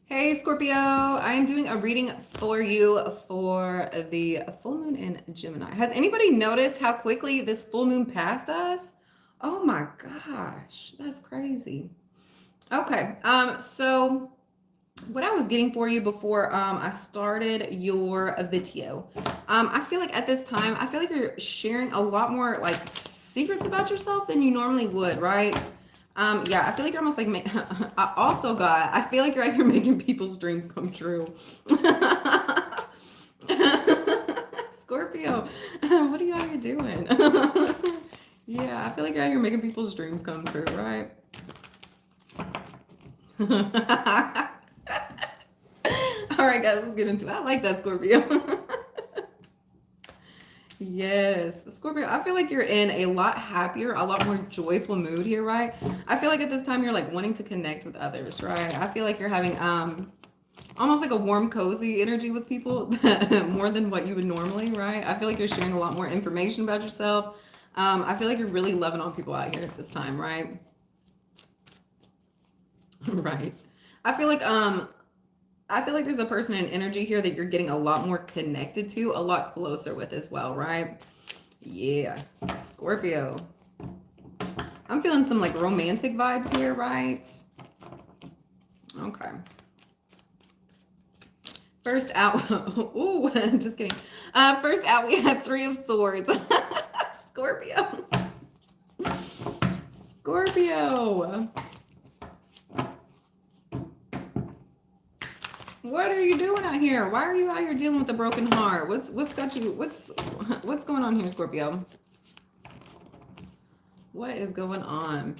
Hey Scorpio, I am doing a reading for you for the full moon in Gemini. Has anybody noticed how quickly this full moon passed us? Oh my gosh, that's crazy. Okay, so what I was getting for you before I started your video, I feel like at this time, I feel like you're sharing a lot more like secrets about yourself than you normally would, right? Yeah, I feel like you're almost like, I also got, I feel like you're out here making people's dreams come true. Scorpio, what are you out here doing? Yeah, I feel like you're out here making people's dreams come true, right? All right, guys, let's get into it. I like that, Scorpio. Yes, Scorpio, I feel like you're in a lot happier, a lot more joyful mood here, right? I feel like at this time you're like wanting to connect with others, right? I feel like you're having almost like a warm, cozy energy with people more than what you would normally, right? I feel like you're sharing a lot more information about yourself. I feel like you're really loving on people out here at this time, right? Right. I feel like I feel like there's a person in energy here that you're getting a lot more connected to, a lot closer with as well, right? Yeah, Scorpio. I'm feeling some like romantic vibes here, right? Okay. First out, ooh, just kidding. First out, we have Three of Swords. Scorpio. Scorpio. What are you doing out here? Why are you out here dealing with a broken heart? What's got you? What's going on here, Scorpio? What is going on?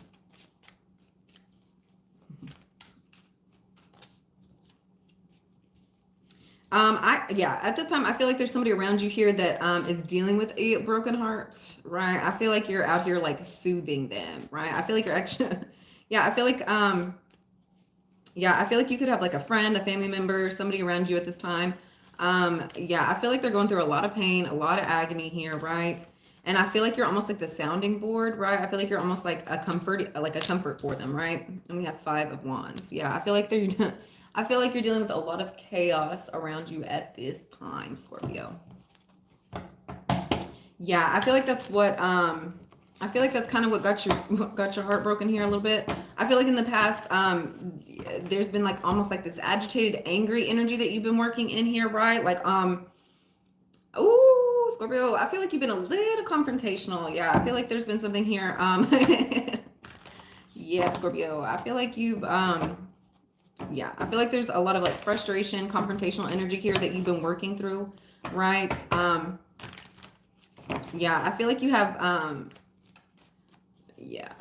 Yeah, at this time I feel like there's somebody around you here that is dealing with a broken heart, right? I feel like you're out here like soothing them, right? I feel like you're actually yeah, I feel like you could have like a friend, a family member, somebody around you at this time. Yeah, I feel like they're going through a lot of pain, a lot of agony here, right? And I feel like you're almost like the sounding board, right? I feel like you're almost like a comfort for them, right? And we have Five of Wands. Yeah, I feel like they're I feel like you're dealing with a lot of chaos around you at this time, Scorpio. Yeah, I feel like that's what I feel like that's kind of what got your heart broken here a little bit. I feel like in the past there's been like almost like this agitated, angry energy that you've been working in here, right? Like ooh, Scorpio, I feel like you've been a little confrontational. Yeah, I feel like there's been something here yeah, Scorpio. I feel like you've yeah, I feel like there's a lot of like frustration, confrontational energy here that you've been working through, right? Yeah, I feel like you have yeah.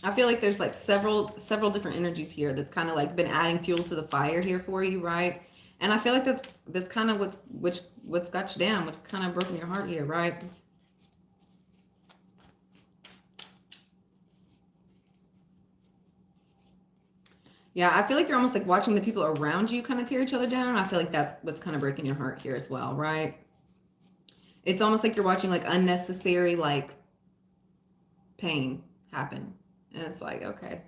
I feel like there's like several different energies here that's kind of like been adding fuel to the fire here for you, right? And I feel like that's kind of what's got you down, what's kind of broken your heart here, right? Yeah, I feel like you're almost like watching the people around you kind of tear each other down. I feel like that's what's kind of breaking your heart here as well, right? It's almost like you're watching like unnecessary like pain happen. And it's like, okay.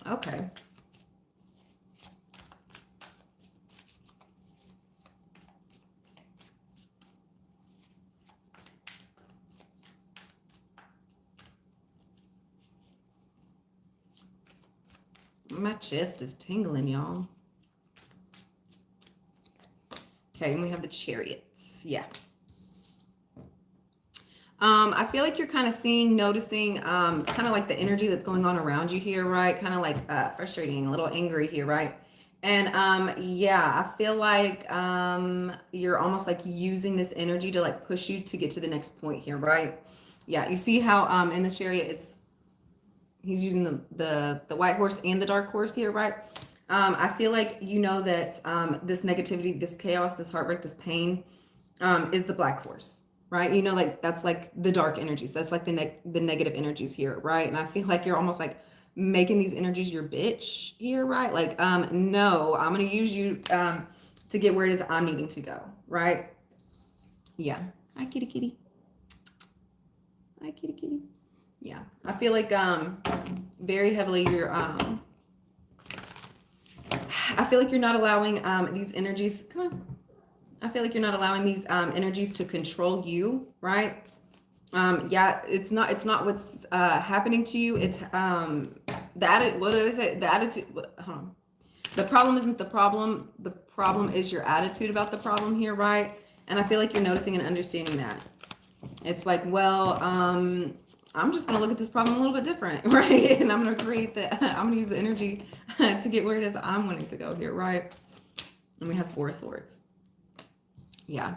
Okay. My chest is tingling, y'all. Okay, and we have the Chariots. Yeah. I feel like you're kind of noticing, kind of like the energy that's going on around you here, right? Kind of like frustrating, a little angry here, right? And yeah, I feel like you're almost like using this energy to like push you to get to the next point here, right? Yeah, you see how in this chariot he's using the white horse and the dark horse here, right? I feel like you know that this negativity, this chaos, this heartbreak, this pain is the black horse, right? You know, like that's like the dark energies. That's like the negative energies here, right? And I feel like you're almost like making these energies your bitch here, right? Like, no, I'm gonna use you to get where it is I'm needing to go, right? Yeah. Hi, kitty, kitty. Hi, kitty, kitty. Yeah, I feel like very heavily you're I feel like you're not allowing these energies, come on. I feel like you're not allowing these energies to control you, right? Yeah, it's not what's happening to you. It's what do they say? The attitude, hold on. The problem isn't the problem. The problem is your attitude about the problem here, right? And I feel like you're noticing and understanding that. It's like, well, I'm just going to look at this problem a little bit different, right? And I'm going to create that. I'm going to use the energy to get where it is I'm wanting to go here, right? And we have Four of Swords. Yeah.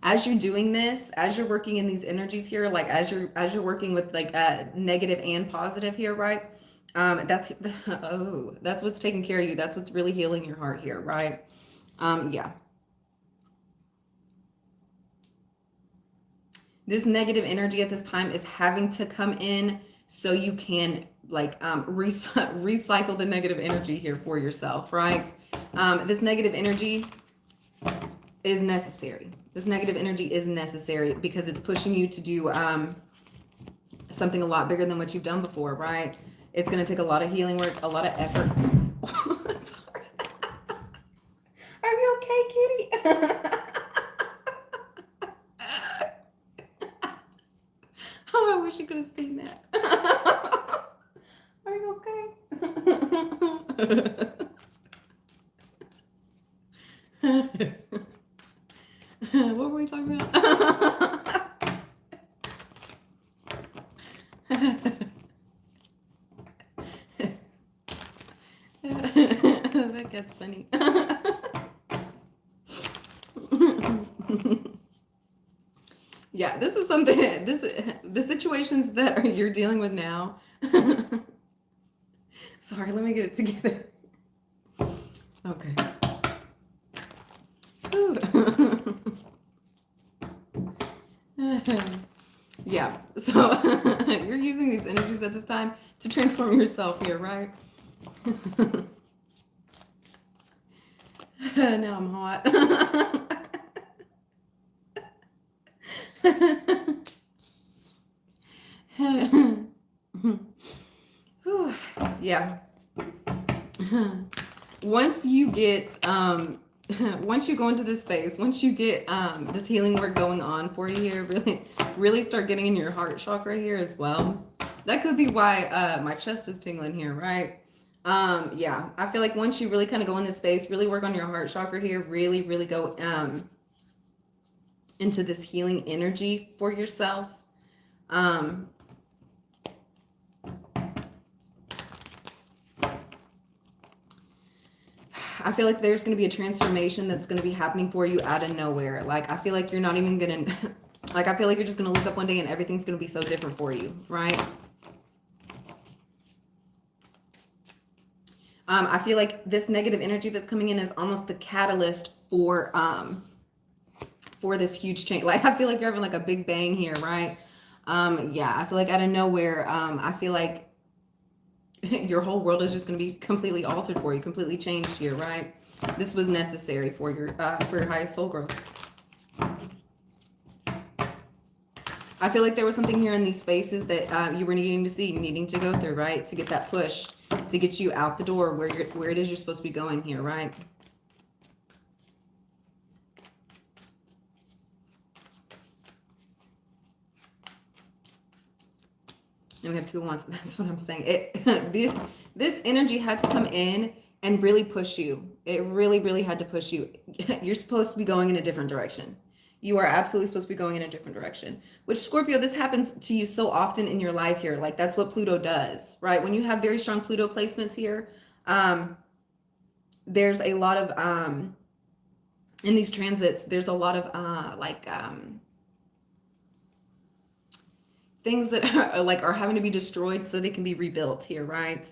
As you're doing this, as you're working in these energies here, like as you're working with like negative and positive here, right? That's that's what's taking care of you. That's what's really healing your heart here, right? Yeah. This negative energy at this time is having to come in so you can like recycle the negative energy here for yourself, right? This negative energy is necessary. This negative energy is necessary because it's pushing you to do something a lot bigger than what you've done before, right? It's going to take a lot of healing work, a lot of effort. Sorry. Are you okay, kitty? Oh, I wish you could have seen that. Are you okay? What were we talking about? That gets funny. Yeah, this is something, the situations that you're dealing with now. Sorry, let me get it together. Okay. Yeah, so you're using these energies at this time to transform yourself here, right? Now I'm hot. Yeah. Once you get once you go into this space, once you get this healing work going on for you here, really start getting in your heart chakra here as well. That could be why my chest is tingling here, right? Yeah, I feel like once you really kind of go in this space, really work on your heart chakra here, really go into this healing energy for yourself. I feel like there's going to be a transformation that's going to be happening for you out of nowhere. Like, I feel like you're not even going to, like, I feel like you're just going to look up one day and everything's going to be so different for you, right? I feel like this negative energy that's coming in is almost the catalyst for this huge change. Like, I feel like you're having like a big bang here, right? Yeah, I feel like out of nowhere, I feel like your whole world is just going to be completely altered for you, completely changed here, right? This was necessary for your highest soul growth. I feel like there was something here in these spaces that you were needing to see, needing to go through, right? To get that push, to get you out the door where it is you're supposed to be going here, right? And we have Two of Wands. That's what I'm saying. This energy had to come in and really push you. It really had to push you. You're supposed to be going in a different direction. You are absolutely supposed to be going in a different direction. Which, Scorpio, this happens to you so often in your life here. Like, that's what Pluto does, right? When you have very strong Pluto placements here, there's a lot of, in these transits, there's a lot of, things that are having to be destroyed so they can be rebuilt here, right?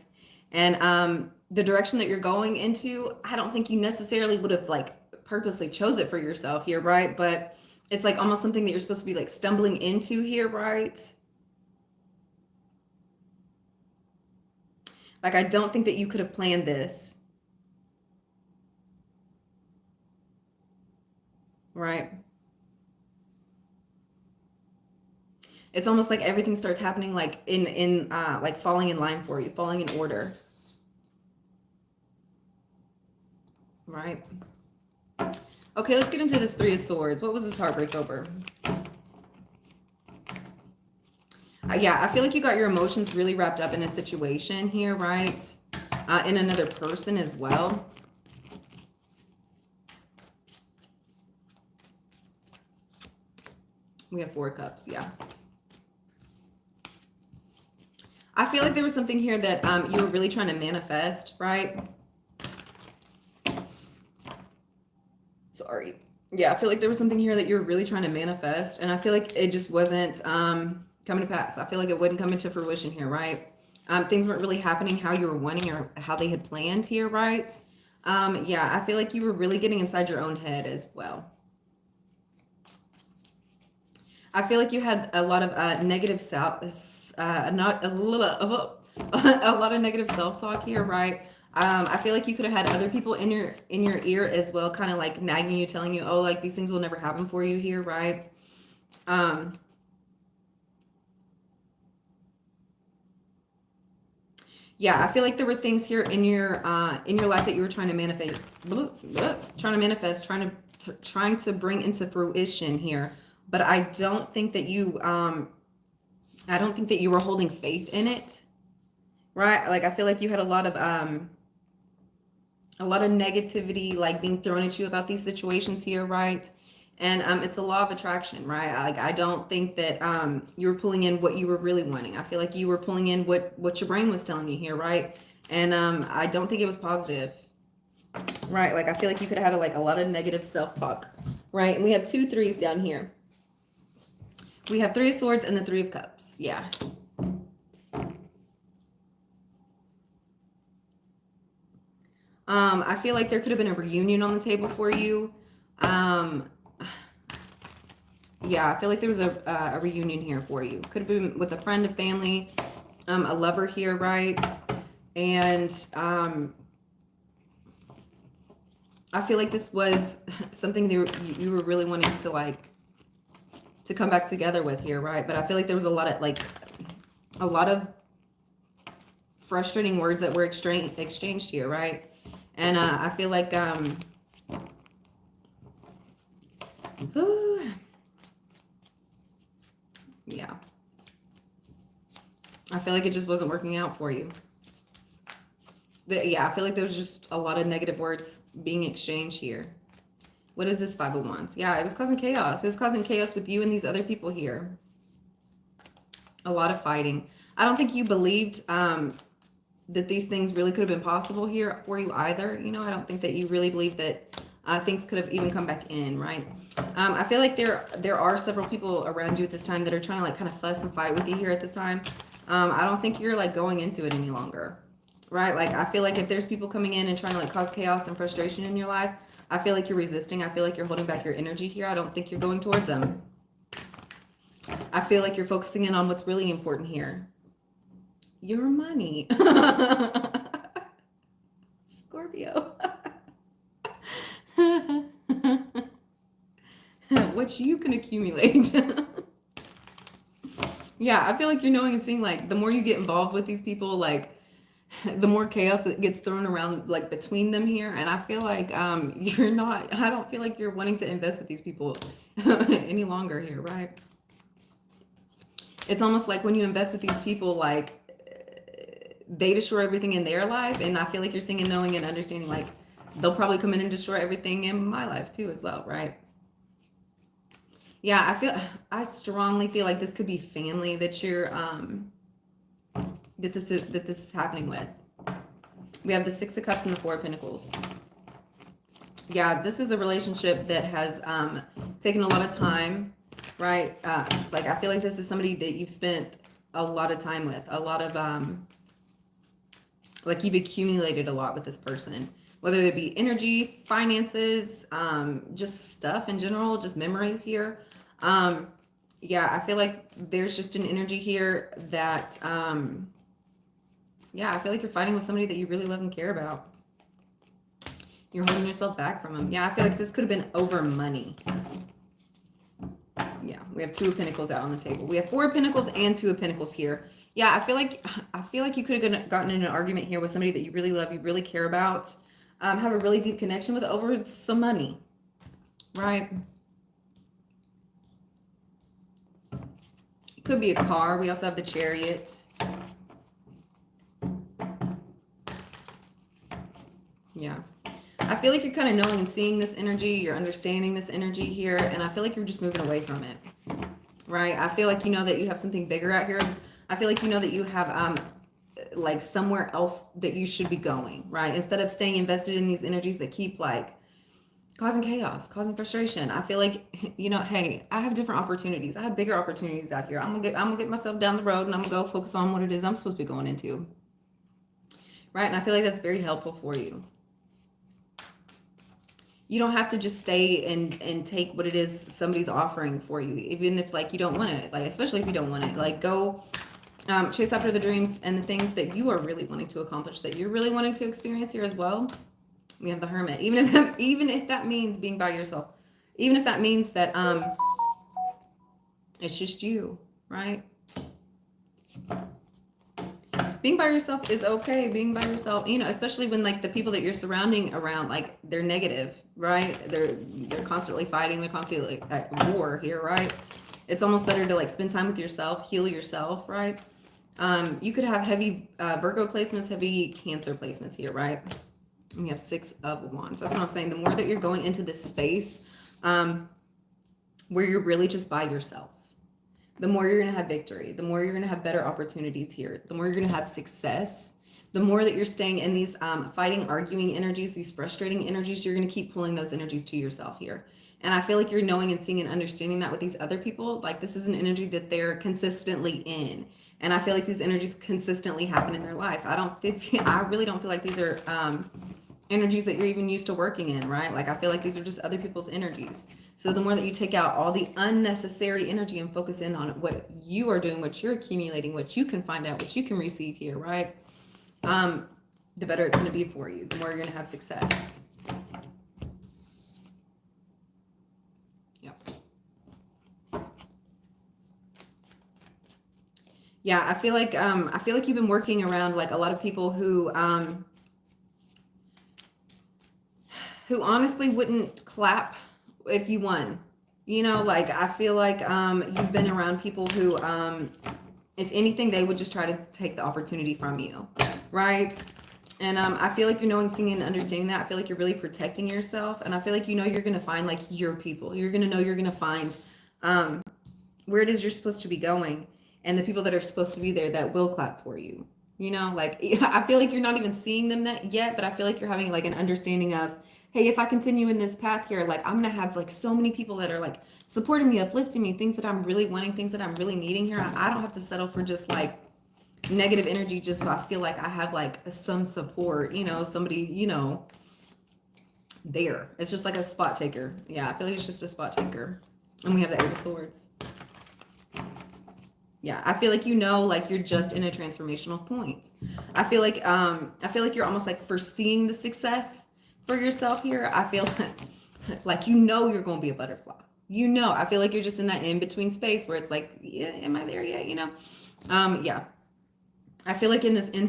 And the direction that you're going into, I don't think you necessarily would have like purposely chose it for yourself here, right? But it's like almost something that you're supposed to be like stumbling into here, right? Like, I don't think that you could have planned this, right? It's almost like everything starts happening like in like falling in line for you, falling in order. right? Okay, let's get into this Three of Swords. What was this heartbreak over? Yeah, I feel like you got your emotions really wrapped up in a situation here, right? In another person as well. We have Four of Cups, yeah. I feel like there was something here that you were really trying to manifest, right? Sorry. Yeah, I feel like there was something here that you were really trying to manifest, and I feel like it just wasn't coming to pass. I feel like it wouldn't come into fruition here, right? Things weren't really happening how you were wanting or how they had planned here, right? Yeah, I feel like you were really getting inside your own head as well. I feel like you had a lot of negative not a little a lot of negative self-talk here, right? I feel like you could have had other people in your ear as well, kind of like nagging you, telling you, oh, like these things will never happen for you here, right? Yeah, I feel like there were things here in your life that you were trying to manifest, trying to bring into fruition here. But I don't think that you were holding faith in it, right? Like I feel like you had a lot of negativity like being thrown at you about these situations here, right? And it's a law of attraction, right? Like I don't think that you were pulling in what you were really wanting. I feel like you were pulling in what your brain was telling you here, right? And I don't think it was positive, right? Like I feel like you could have had a lot of negative self-talk, right? And we have 2 3s down here. We have 3 of Swords and the 3 of Cups. Yeah. I feel like there could have been a reunion on the table for you. Yeah, I feel like there was a reunion here for you. Could have been with a friend, a family, a lover here, right? And I feel like this was something that you were really wanting to come back together with here, right? But I feel like there was a lot of frustrating words that were exchanged here, right? And I feel like yeah, I feel like it just wasn't working out for you. Yeah, I feel like there was just a lot of negative words being exchanged here. What is this 5 of Wands? Yeah, it was causing chaos. It was causing chaos with you and these other people here. A lot of fighting. I don't think you believed that these things really could have been possible here for you either. You know, I don't think that you really believe that things could have even come back in, right? I feel like there are several people around you at this time that are trying to kind of fuss and fight with you here at this time. I don't think you're going into it any longer, right? Like I feel like if there's people coming in and trying to cause chaos and frustration in your life, I feel like you're resisting. I feel like you're holding back your energy here. I don't think you're going towards them. I feel like you're focusing in on what's really important here. Your money. Scorpio. What you can accumulate. Yeah, I feel like you're knowing and seeing the more you get involved with these people, the more chaos that gets thrown around between them here. And I feel like I don't feel like you're wanting to invest with these people any longer here, right? It's almost like when you invest with these people, they destroy everything in their life. And I feel like you're seeing and knowing and understanding they'll probably come in and destroy everything in my life too as well, right? Yeah, I strongly feel like this could be family that you're that this is happening with. We have the 6 of Cups and the 4 of Pentacles. Yeah, this is a relationship that has taken a lot of time, right? I feel like this is somebody that you've spent a lot of time with, a lot of you've accumulated a lot with this person, whether it be energy, finances, just stuff in general, just memories here. Yeah, I feel like there's just an energy here that yeah, I feel like you're fighting with somebody that you really love and care about. You're holding yourself back from them. Yeah, I feel like this could have been over money. Yeah, we have 2 of Pentacles out on the table. We have 4 of Pentacles and 2 of Pentacles here. Yeah, I feel like you could have gotten in an argument here with somebody that you really love, you really care about. have a really deep connection with over some money, right? It could be a car. We also have the Chariot. Yeah. I feel like you're kind of knowing and seeing this energy. You're understanding this energy here. And I feel like you're just moving away from it, right? I feel like you know that you have something bigger out here. I feel like you know that you have like somewhere else that you should be going, right? Instead of staying invested in these energies that keep like causing chaos, causing frustration. I feel like, you know, hey, I have different opportunities. I have bigger opportunities out here. I'm gonna get myself down the road and I'm gonna go focus on what it is I'm supposed to be going into. Right? And I feel like that's very helpful for you. You don't have to just stay and take what it is somebody's offering for you, even if like you don't want it, like especially if you don't want it. Like go chase after the dreams and the things that you are really wanting to accomplish, that you're really wanting to experience here as well. We have the Hermit. Even if that means being by yourself, even if that means that it's just you, right? Being by yourself is okay. Being by yourself, you know, especially when like the people that you're surrounding around, like they're negative, right? They're constantly fighting. They're constantly at war here, right? It's almost better to like spend time with yourself, heal yourself, right? You could have heavy Virgo placements, heavy Cancer placements here, right? And we have 6 of Wands. That's what I'm saying. The more that you're going into this space where you're really just by yourself, the more you're going to have victory, the more you're going to have better opportunities here, the more you're going to have success, the more that you're staying in these fighting, arguing energies, these frustrating energies, you're going to keep pulling those energies to yourself here. And I feel like you're knowing and seeing and understanding that with these other people. Like this is an energy that they're consistently in. And I feel like these energies consistently happen in their life. I really don't feel like these are energies that you're even used to working in, right? Like I feel like these are just other people's energies. So the more that you take out all the unnecessary energy and focus in on what you are doing, what you're accumulating, what you can find out, what you can receive here, right? The better it's going to be for you, the more you're going to have success. Yep. Yeah, I feel like you've been working around like a lot of people who honestly wouldn't clap if you won. You know, like I feel like you've been around people who if anything, they would just try to take the opportunity from you, right? And I feel like you're knowing, seeing, and understanding that. I feel like you're really protecting yourself, and I feel like you know you're gonna find like your people. You're gonna know you're gonna find where it is you're supposed to be going, and the people that are supposed to be there that will clap for you. You know, like I feel like you're not even seeing them that yet, but I feel like you're having like an understanding of, hey, if I continue in this path here, like I'm gonna have like so many people that are like supporting me, uplifting me, things that I'm really wanting, things that I'm really needing here. I don't have to settle for just like negative energy just so I feel like I have like some support, you know, somebody, you know, there. It's just like a spot taker. Yeah, I feel like it's just a spot taker. And we have the 8 of Swords. Yeah, I feel like you know, like you're just in a transformational point. I feel like you're almost like foreseeing the success for yourself here. I feel like you know you're going to be a butterfly. You know, I feel like you're just in that in between space where it's like, yeah, am I there yet? You know, yeah. I feel like in this in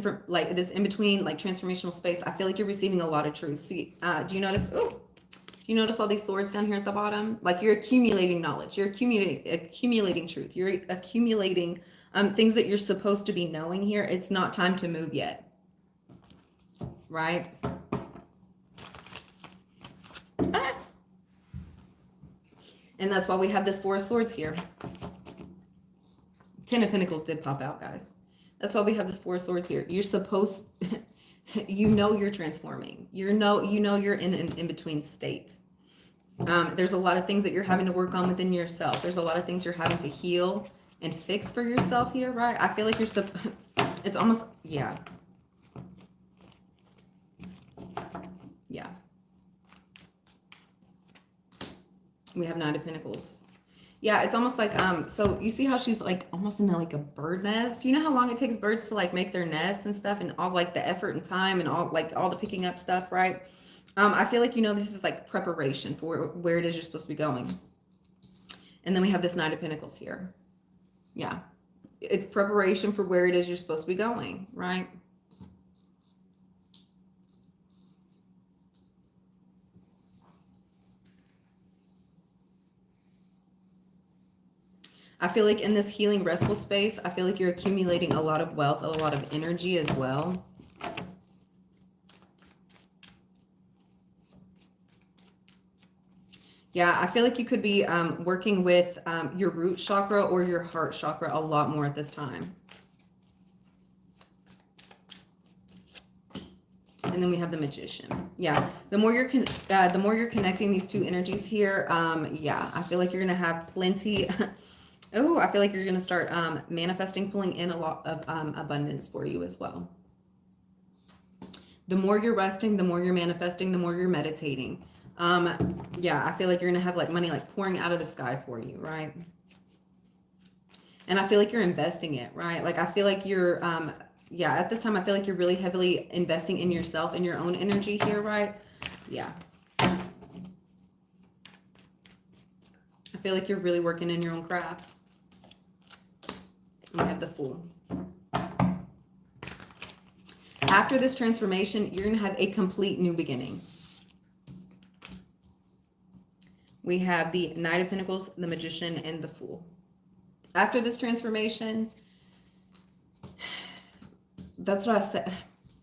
between like transformational space, I feel like you're receiving a lot of truth. See, do you notice? Oh, do you notice all these swords down here at the bottom? Like you're accumulating knowledge, you're accumulating truth, you're accumulating things that you're supposed to be knowing here. It's not time to move yet, right? And that's why we have this 4 of Swords here. 10 of Pentacles did pop out, guys. That's why we have this 4 of Swords here. You're supposed, you know, you're transforming. You know you're in an in-between state. There's a lot of things that you're having to work on within yourself. There's a lot of things you're having to heal and fix for yourself here, right? I feel like it's almost, yeah. Yeah. We have 9 of Pentacles. Yeah, it's almost like, so you see how she's like almost in like a bird nest? You know how long it takes birds to like make their nest and stuff, and all like the effort and time and all the picking up stuff, right? I feel like, you know, this is like preparation for where it is you're supposed to be going. And then we have this 9 of Pentacles here. Yeah. It's preparation for where it is you're supposed to be going, right? I feel like in this healing, restful space, I feel like you're accumulating a lot of wealth, a lot of energy as well. Yeah, I feel like you could be working with your root chakra or your heart chakra a lot more at this time. And then we have the Magician. Yeah, the more you're connecting these two energies here, yeah, I feel like you're gonna have plenty. Oh, I feel like you're gonna start manifesting, pulling in a lot of abundance for you as well. The more you're resting, the more you're manifesting, the more you're meditating. Yeah, I feel like you're gonna have like money like pouring out of the sky for you, right? And I feel like you're investing it, right? Like I feel like you're yeah, at this time I feel like you're really heavily investing in yourself and your own energy here, right? Yeah. I feel like you're really working in your own craft. And we have the Fool. After this transformation, you're gonna have a complete new beginning. We have the Knight of Pentacles, the Magician, and the Fool. After this transformation, that's what I said.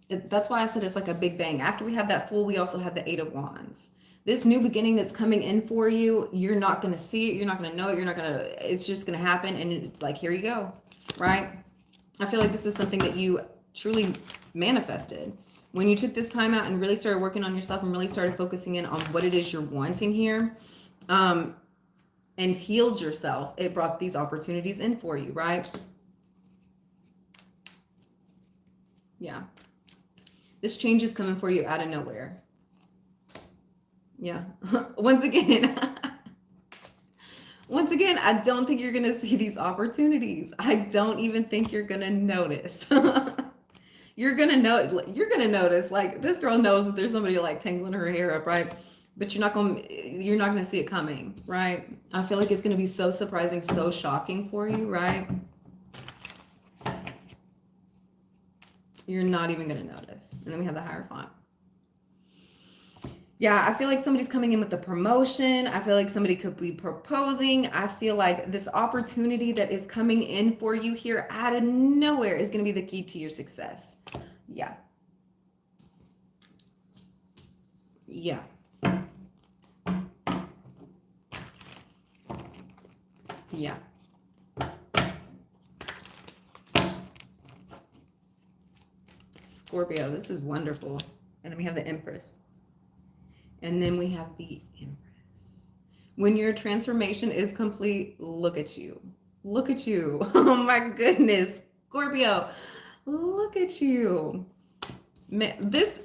That's why I said it's like a big bang. After we have that Fool, we also have the Eight of Wands. This new beginning that's coming in for you, you're not going to see it. You're not going to know it. It's just going to happen. And like, here you go, right? I feel like this is something that you truly manifested. When you took this time out and really started working on yourself and really started focusing in on what it is you're wanting here, and healed yourself, it brought these opportunities in for you, right? Yeah. This change is coming for you out of nowhere. Yeah. Once again, I don't think you're going to see these opportunities. I don't even think you're going to notice. You're going to notice, like, this girl knows that there's somebody like tangling her hair up, right? But you're not going to see it coming, right? I feel like it's going to be so surprising, so shocking for you, right? You're not even going to notice. And then we have the Hierophant. Yeah, I feel like somebody's coming in with a promotion. I feel like somebody could be proposing. I feel like this opportunity that is coming in for you here out of nowhere is going to be the key to your success. Yeah. Yeah. Yeah. Scorpio, this is wonderful. And then we have the Empress. And then we have the Empress. When your transformation is complete, look at you. Look at you. Oh my goodness. Scorpio, look at you. This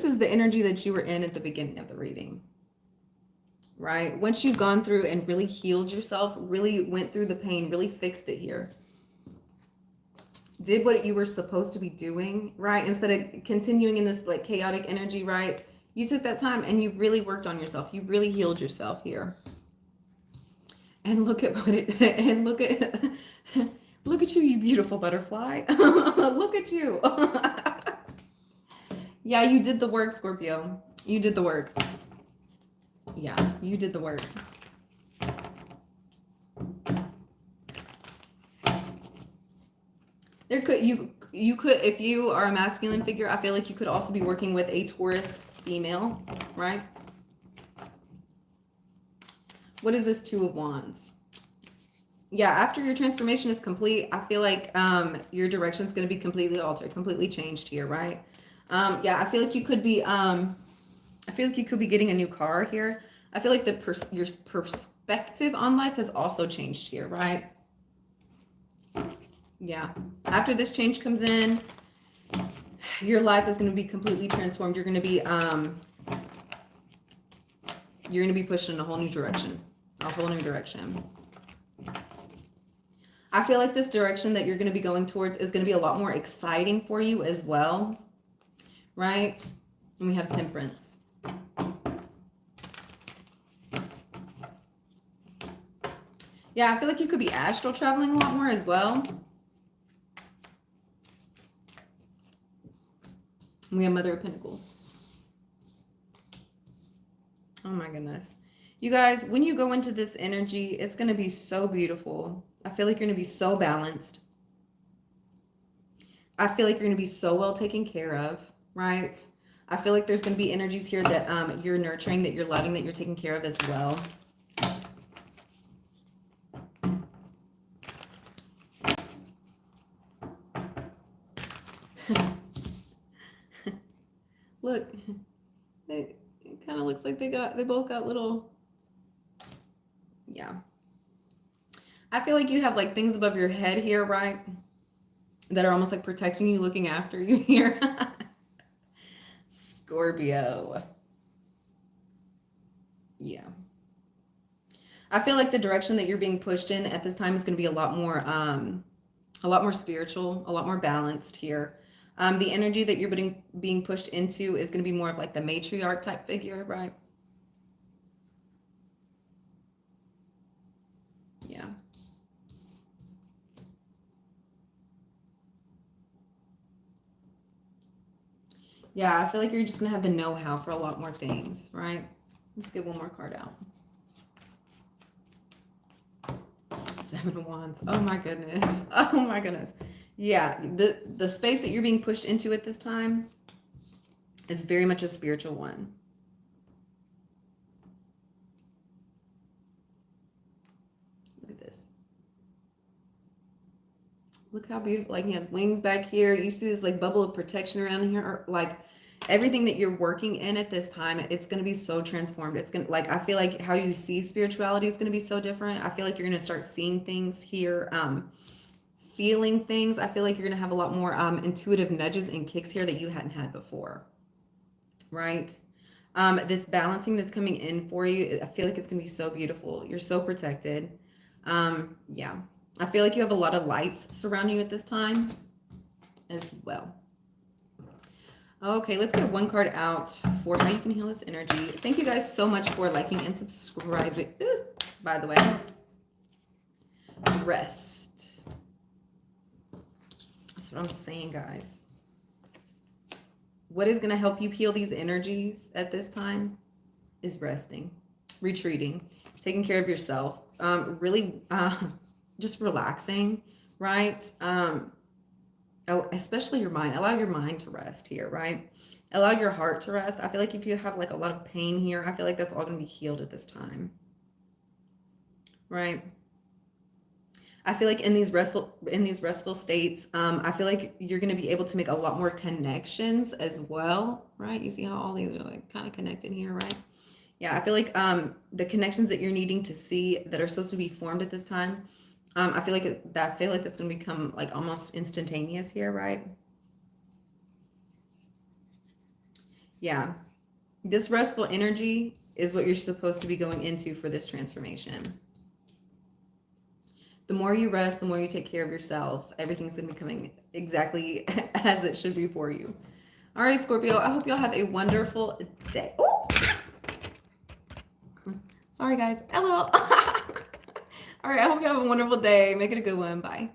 is the energy that you were in at the beginning of the reading. Right? Once you've gone through and really healed yourself, really went through the pain, really fixed it here. Did what you were supposed to be doing, right? Instead of continuing in this like chaotic energy, right? You took that time and you really worked on yourself. You really healed yourself here. And look at look at you, you beautiful butterfly. Look at you. Yeah, you did the work, Scorpio. You did the work. Yeah, you did the work. You could, if you are a masculine figure, I feel like you could also be working with a Taurus female, right? What is this Two of Wands? Yeah, after your transformation is complete, I feel like your direction is going to be completely altered, completely changed here, right? Yeah, I feel like you could be getting a new car here. I feel like your perspective on life has also changed here, right? Yeah. After this change comes in, your life is going to be completely transformed. You're going to be pushed in a whole new direction. I feel like this direction that you're going to be going towards is going to be a lot more exciting for you as well. Right? And we have Temperance. Yeah, I feel like you could be astral traveling a lot more as well. We have Mother of Pentacles. Oh my goodness. You guys, when you go into this energy, it's going to be so beautiful. I feel like you're going to be so balanced. I feel like you're going to be so well taken care of, right? I feel like there's going to be energies here that you're nurturing, that you're loving, that you're taking care of as well. Look, it kind of looks like they both got little, yeah. I feel like you have like things above your head here, right? That are almost like protecting you, looking after you here. Scorpio. Yeah. I feel like the direction that you're being pushed in at this time is going to be a lot more spiritual, a lot more balanced here. The energy that you're being pushed into is going to be more of like the matriarch type figure, right? Yeah. Yeah, I feel like you're just going to have the know-how for a lot more things, right? Let's get one more card out. Seven of Wands. Oh my goodness. Oh my goodness. Yeah, the space that you're being pushed into at this time is very much a spiritual one. Look at this. Look how beautiful. Like he has wings back here. You see this like bubble of protection around here. Like everything that you're working in at this time, it's going to be so transformed. It's going to, like, I feel like how you see spirituality is going to be so different. I feel like you're going to start seeing things here, feeling things. I feel like you're going to have a lot more intuitive nudges and kicks here that you hadn't had before, right? This balancing that's coming in for you, I feel like it's going to be so beautiful. You're so protected. Yeah. I feel like you have a lot of lights surrounding you at this time as well. Okay, let's get one card out for how you can heal this energy. Thank you guys so much for liking and subscribing. Ooh, by the way, rest. That's what I'm saying, guys. What is going to help you heal these energies at this time is resting, retreating, taking care of yourself, really just relaxing, right? Especially your mind. Allow your mind to rest here, right? Allow your heart to rest. I feel like if you have like a lot of pain here, I feel like that's all going to be healed at this time, right? I feel like in these restful states, I feel like you're going to be able to make a lot more connections as well, right? You see how all these are like kind of connected here, right? Yeah, I feel like the connections that you're needing to see that are supposed to be formed at this time, I feel like that's going to become like almost instantaneous here, right? Yeah. This restful energy is what you're supposed to be going into for this transformation. The more you rest, the more you take care of yourself, everything's going to be coming exactly as it should be for you. All right, Scorpio, I hope y'all have a wonderful day. Oh! Sorry, guys. LOL. All right, I hope you have a wonderful day. Make it a good one. Bye.